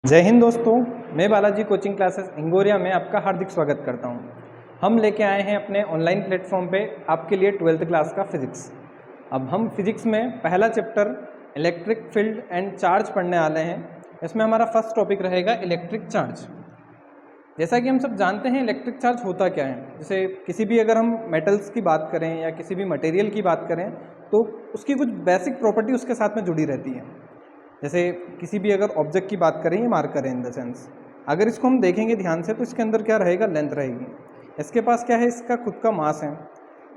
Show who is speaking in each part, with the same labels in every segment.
Speaker 1: जय हिंद दोस्तों, मैं बालाजी कोचिंग क्लासेस इंगोरिया में आपका हार्दिक स्वागत करता हूं। हम लेके आए हैं अपने ऑनलाइन प्लेटफॉर्म पे आपके लिए 12th क्लास का फिजिक्स। अब हम फिजिक्स में पहला chapter electric field and charge पढ़ने वाले हैं। इसमें हमारा फर्स्ट टॉपिक रहेगा इलेक्ट्रिक चार्ज। जैसा कि हम सब जानते हैं इलेक्ट्रिक चार्ज होता क्या है। जैसे किसी भी अगर हम मेटल्स की बात करें या किसी भी मटेरियल की बात करें तो उसकी कुछ बेसिक प्रॉपर्टी उसके साथ में जुड़ी रहती है। जैसे किसी भी अगर ऑब्जेक्ट की बात करें, ये मार्कर है इन द सेंस, अगर इसको हम देखेंगे ध्यान से तो इसके अंदर क्या रहेगा, लेंथ रहेगी। इसके पास क्या है, इसका खुद का मास है।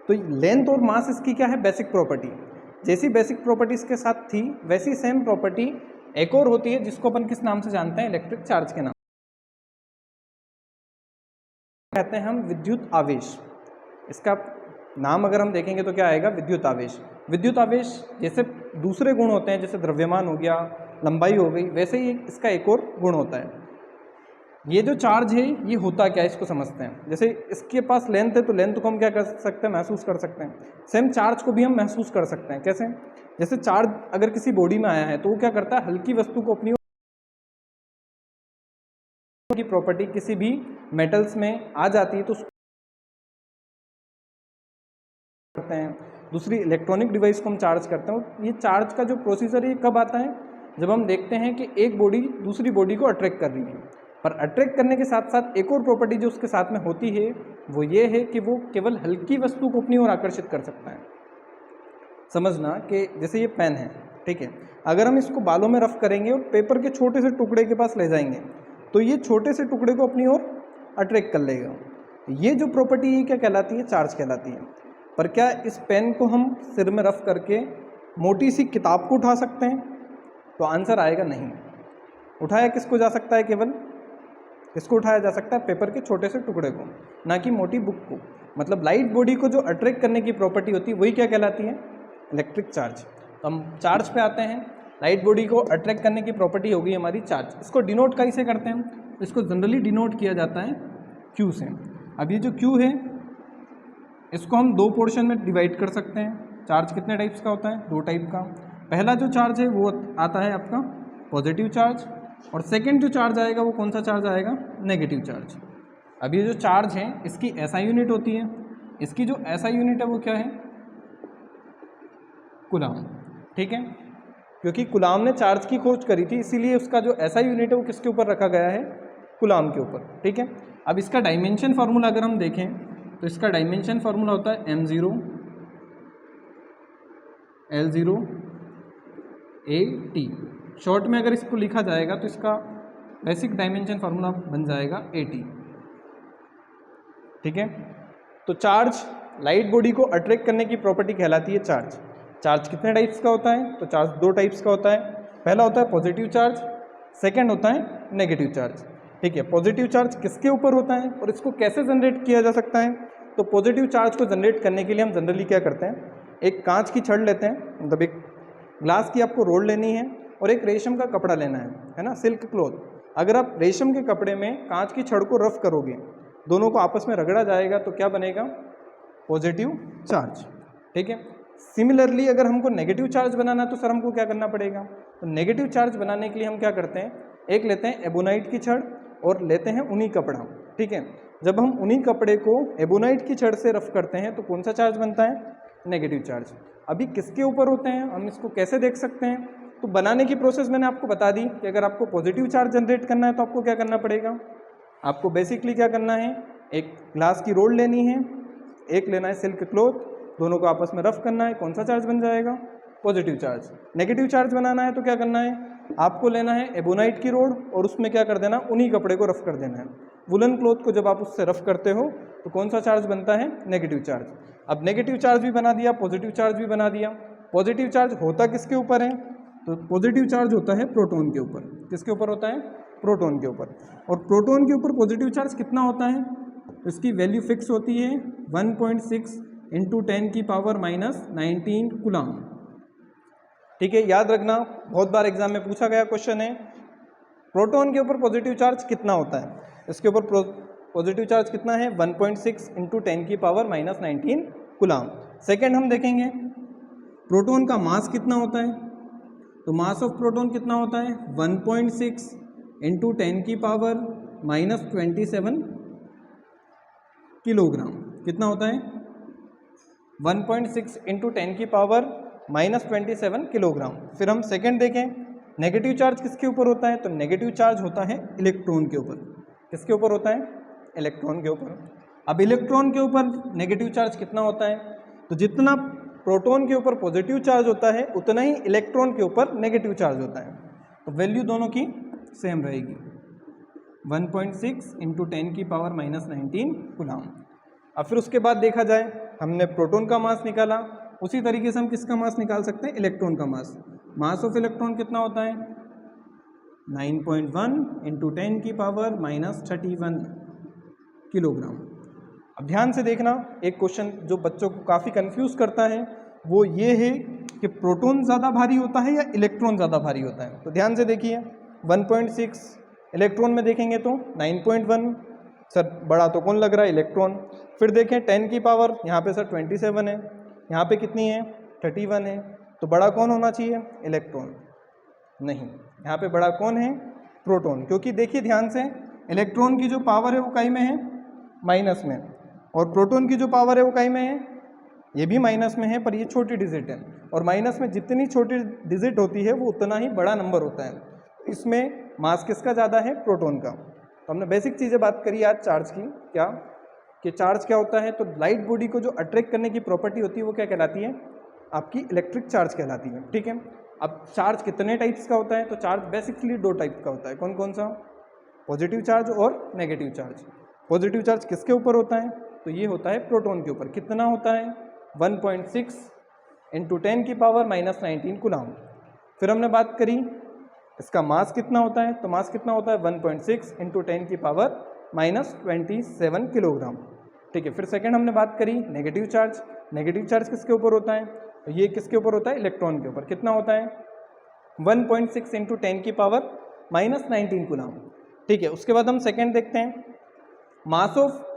Speaker 1: तो लेंथ और मास इसकी क्या है, बेसिक प्रॉपर्टी। जैसी बेसिक प्रॉपर्टी इसके साथ थी वैसी सेम प्रॉपर्टी एक और होती है जिसको अपन किस नाम से जानते हैं, इलेक्ट्रिक चार्ज के नाम कहते हैं हम विद्युत आवेश। इसका नाम अगर हम देखेंगे तो क्या आएगा, विद्युत आवेश। विद्युत आवेश जैसे दूसरे गुण होते हैं, जैसे द्रव्यमान हो गया, लंबाई हो गई, वैसे ही इसका एक और गुण होता है। ये जो चार्ज है ये होता क्या है, इसको समझते हैं। जैसे इसके पास लेंथ है तो लेंथ को हम क्या कर सकते हैं, महसूस कर सकते हैं। सेम चार्ज को भी हम महसूस कर सकते हैं। कैसे? जैसे चार्ज अगर किसी बॉडी में आया है तो वो क्या करता है, हल्की वस्तु को अपनी की प्रॉपर्टी किसी भी मेटल्स में आ जाती है तो करते हैं। दूसरी इलेक्ट्रॉनिक डिवाइस को हम चार्ज करते हैं। ये चार्ज का जो प्रोसीजर है कब आता है, जब हम देखते हैं कि एक बॉडी दूसरी बॉडी को अट्रैक्ट कर रही है। पर अट्रैक्ट करने के साथ साथ एक और प्रॉपर्टी जो उसके साथ में होती है वो ये है कि वो केवल हल्की वस्तु को अपनी ओर आकर्षित कर सकता है। समझना कि जैसे ये पेन है, ठीक है, अगर हम इसको बालों में रफ करेंगे और पेपर के छोटे से टुकड़े के पास ले जाएंगे तो ये छोटे से टुकड़े को अपनी ओर अट्रैक्ट कर लेगा। ये जो प्रॉपर्टी है क्या कहलाती है, चार्ज कहलाती है। पर क्या इस पेन को हम सिर में रफ करके मोटी सी किताब को उठा सकते हैं? तो आंसर आएगा नहीं। उठाया किसको जा सकता है, केवल इसको उठाया जा सकता है, पेपर के छोटे से टुकड़े को, ना कि मोटी बुक को। मतलब लाइट बॉडी को जो अट्रैक्ट करने की प्रॉपर्टी होती है वही क्या कहलाती है, इलेक्ट्रिक चार्ज। तो हम चार्ज पे आते हैं। लाइट बॉडी को अट्रैक्ट करने की प्रॉपर्टी होगी हमारी चार्ज। इसको डिनोट कैसे करते हैं, इसको जनरली डिनोट किया जाता है क्यू से। अब ये जो क्यू है इसको हम दो पोर्शन में डिवाइड कर सकते हैं। चार्ज कितने टाइप्स का होता है, दो टाइप का। पहला जो चार्ज है वो आता है आपका पॉजिटिव चार्ज, और सेकंड जो चार्ज आएगा वो कौन सा चार्ज आएगा, नेगेटिव चार्ज। अब ये जो चार्ज है इसकी एसआई यूनिट होती है। इसकी जो एसआई यूनिट है वो क्या है, कूलाम। ठीक है, क्योंकि कूलाम ने चार्ज की खोज करी थी इसीलिए उसका जो एसआई यूनिट है वो किसके ऊपर रखा गया है, कूलाम के ऊपर। ठीक है, अब इसका डायमेंशन फार्मूला अगर हम देखें तो इसका डायमेंशन फार्मूला होता है m0 L0 AT। शॉर्ट में अगर इसको लिखा जाएगा तो इसका बेसिक डायमेंशन फार्मूला बन जाएगा AT। ठीक है, तो चार्ज लाइट बॉडी को अट्रैक्ट करने की प्रॉपर्टी कहलाती है चार्ज। चार्ज कितने टाइप्स का होता है, तो चार्ज दो टाइप्स का होता है। पहला होता है पॉजिटिव चार्ज, सेकंड होता है नेगेटिव चार्ज। ठीक है, पॉजिटिव चार्ज किसके ऊपर होता है और इसको कैसे जनरेट किया जा सकता है। तो पॉजिटिव चार्ज को जनरेट करने के लिए हम जनरली क्या करते हैं, एक कांच की छड़ लेते हैं, मतलब एक ग्लास की आपको रोड लेनी है और एक रेशम का कपड़ा लेना है ना, सिल्क क्लॉथ। अगर आप रेशम के कपड़े में कांच की छड़ को रफ करोगे, दोनों को आपस में रगड़ा जाएगा तो क्या बनेगा, पॉजिटिव चार्ज। ठीक है, सिमिलरली अगर हमको नेगेटिव चार्ज बनाना है तो सर हमको क्या करना पड़ेगा, तो नेगेटिव चार्ज बनाने के लिए हम क्या करते हैं, एक लेते हैं एबोनाइट की छड़ और लेते हैं ऊनी कपड़ा। ठीक है, जब हम ऊनी कपड़े को एबोनाइट की छड़ से रफ करते हैं तो कौन सा चार्ज बनता है, नेगेटिव चार्ज। अभी किसके ऊपर होते हैं, हम इसको कैसे देख सकते हैं, तो बनाने की प्रोसेस मैंने आपको बता दी कि अगर आपको पॉजिटिव चार्ज जनरेट करना है तो आपको क्या करना पड़ेगा, आपको बेसिकली क्या करना है, एक ग्लास की रोड लेनी है, एक लेना है सिल्क क्लॉथ, दोनों को आपस में रफ करना है, कौन सा चार्ज बन जाएगा, पॉजिटिव चार्ज। नेगेटिव चार्ज बनाना है तो क्या करना है, आपको लेना है एबोनाइट की रोड और उसमें क्या कर देना, उन्हीं कपड़े को रफ कर देना है। वुलन क्लॉथ को जब आप उससे रफ करते हो तो कौन सा चार्ज बनता है, नेगेटिव चार्ज। अब नेगेटिव चार्ज भी बना दिया, पॉजिटिव चार्ज भी बना दिया। पॉजिटिव चार्ज होता किसके ऊपर है, तो पॉजिटिव चार्ज होता है प्रोटॉन के ऊपर। किसके ऊपर होता है, प्रोटॉन के ऊपर। और प्रोटॉन के ऊपर पॉजिटिव चार्ज कितना होता है, तो इसकी वैल्यू फिक्स होती है 1.6 × 10⁻⁻19 कूलाम। ठीक है, याद रखना, बहुत बार एग्जाम में पूछा गया क्वेश्चन है, प्रोटॉन के ऊपर पॉजिटिव चार्ज कितना होता है। इसके ऊपर पॉजिटिव चार्ज कितना है, 1.6 × 10⁻⁻19 कूलाम। सेकेंड हम देखेंगे प्रोटॉन का मास कितना होता है, तो मास ऑफ प्रोटॉन कितना होता है, 1.6 इंटू 10 की पावर -27 किलोग्राम कितना होता है 1.6 इंटू 10 की पावर -27 किलोग्राम। फिर हम सेकंड देखें, नेगेटिव चार्ज किसके ऊपर होता है, तो नेगेटिव चार्ज होता है इलेक्ट्रॉन के ऊपर। किसके ऊपर होता है, इलेक्ट्रॉन के ऊपर। अब इलेक्ट्रॉन के ऊपर नेगेटिव चार्ज कितना होता है, तो जितना प्रोटॉन के ऊपर पॉजिटिव चार्ज होता है उतना ही इलेक्ट्रॉन के ऊपर नेगेटिव चार्ज होता है। तो वैल्यू दोनों की सेम रहेगी, 1.6 इंटू 10 की पावर -19 कूलम। अब फिर उसके बाद देखा जाए, हमने प्रोटॉन का मास निकाला, उसी तरीके से हम किसका मास निकाल सकते हैं, इलेक्ट्रॉन का मास। मास ऑफ इलेक्ट्रॉन कितना होता है 9.1 इंटू 10 की पावर -31 किलोग्राम। अब ध्यान से देखना, एक क्वेश्चन जो बच्चों को काफ़ी कंफ्यूज करता है वो ये है कि प्रोटॉन ज़्यादा भारी होता है या इलेक्ट्रॉन ज़्यादा भारी होता है। तो ध्यान से देखिए, 1.6 इलेक्ट्रॉन में देखेंगे तो 9.1, सर बड़ा तो कौन लग रहा है, इलेक्ट्रॉन। फिर देखें 10 की पावर, यहाँ पे सर 27 है, यहाँ पे कितनी है 31 है, तो बड़ा कौन होना चाहिए, इलेक्ट्रॉन। नहीं, यहाँ पे बड़ा कौन है, प्रोटॉन। क्योंकि देखिए ध्यान से, इलेक्ट्रॉन की जो पावर है वो काई में है, माइनस में, और प्रोटॉन की जो पावर है वो काई में है, ये भी माइनस में है, पर ये छोटी डिजिट है, और माइनस में जितनी छोटी डिजिट होती है वो उतना ही बड़ा नंबर होता है। इसमें मास किसका ज़्यादा है, प्रोटॉन का। तो हमने बेसिक चीज़ें बात करी आज चार्ज की, क्या कि चार्ज क्या होता है, तो लाइट बॉडी को जो अट्रैक्ट करने की प्रॉपर्टी होती है वो क्या कहलाती है, आपकी इलेक्ट्रिक चार्ज कहलाती है। ठीक है, अब चार्ज कितने टाइप्स का होता है, तो चार्ज बेसिकली 2 टाइप का होता है। कौन कौन सा, पॉजिटिव चार्ज और नेगेटिव चार्ज। पॉजिटिव चार्ज किसके ऊपर होता है, तो ये होता है प्रोटॉन के ऊपर। कितना होता है 1.6 इंटू 10 की पावर -19 कूलम। फिर हमने बात करी इसका मास कितना होता है, तो मास कितना होता है 1.6 इंटू 10 की पावर -27 किलोग्राम। ठीक है, फिर सेकंड हमने बात करी नेगेटिव चार्ज। नेगेटिव चार्ज किसके ऊपर होता है, तो ये किसके ऊपर होता है, इलेक्ट्रॉन के ऊपर। कितना होता है 1.6 इंटू 10 की पावर -19 कूलम। ठीक है, उसके बाद हम सेकंड देखते हैं, मास ऑफ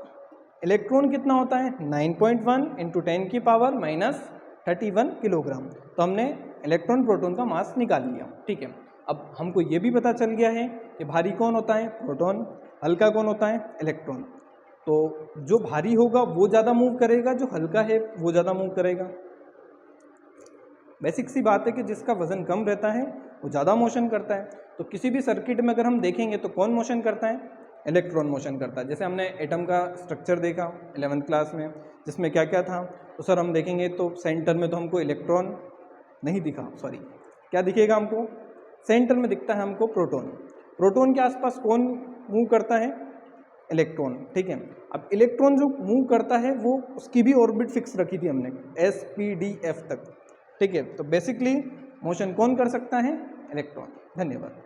Speaker 1: इलेक्ट्रॉन कितना होता है 9.1 इंटू 10 की पावर -31 किलोग्राम। तो हमने इलेक्ट्रॉन प्रोटॉन का मास निकाल लिया। ठीक है, अब हमको ये भी पता चल गया है कि भारी कौन होता है, प्रोटॉन, हल्का कौन होता है, इलेक्ट्रॉन। तो जो भारी होगा वो ज़्यादा मूव करेगा, जो हल्का है वो ज़्यादा मूव करेगा। बेसिक सी बात है कि जिसका वजन कम रहता है वो ज़्यादा मोशन करता है। तो किसी भी सर्किट में अगर हम देखेंगे तो कौन मोशन करता है, इलेक्ट्रॉन मोशन करता है। जैसे हमने एटम का स्ट्रक्चर देखा 11th क्लास में, जिसमें क्या क्या था, तो सर हम देखेंगे तो सेंटर में तो हमको इलेक्ट्रॉन नहीं दिखा, सॉरी क्या दिखेगा हमको, सेंटर में दिखता है हमको प्रोटॉन। प्रोटॉन के आसपास कौन मूव करता है, इलेक्ट्रॉन। ठीक है, अब इलेक्ट्रॉन जो मूव करता है वो उसकी भी ऑर्बिट फिक्स रखी थी हमने, SPDF तक। ठीक है, तो बेसिकली मोशन कौन कर सकता है, इलेक्ट्रॉन। धन्यवाद।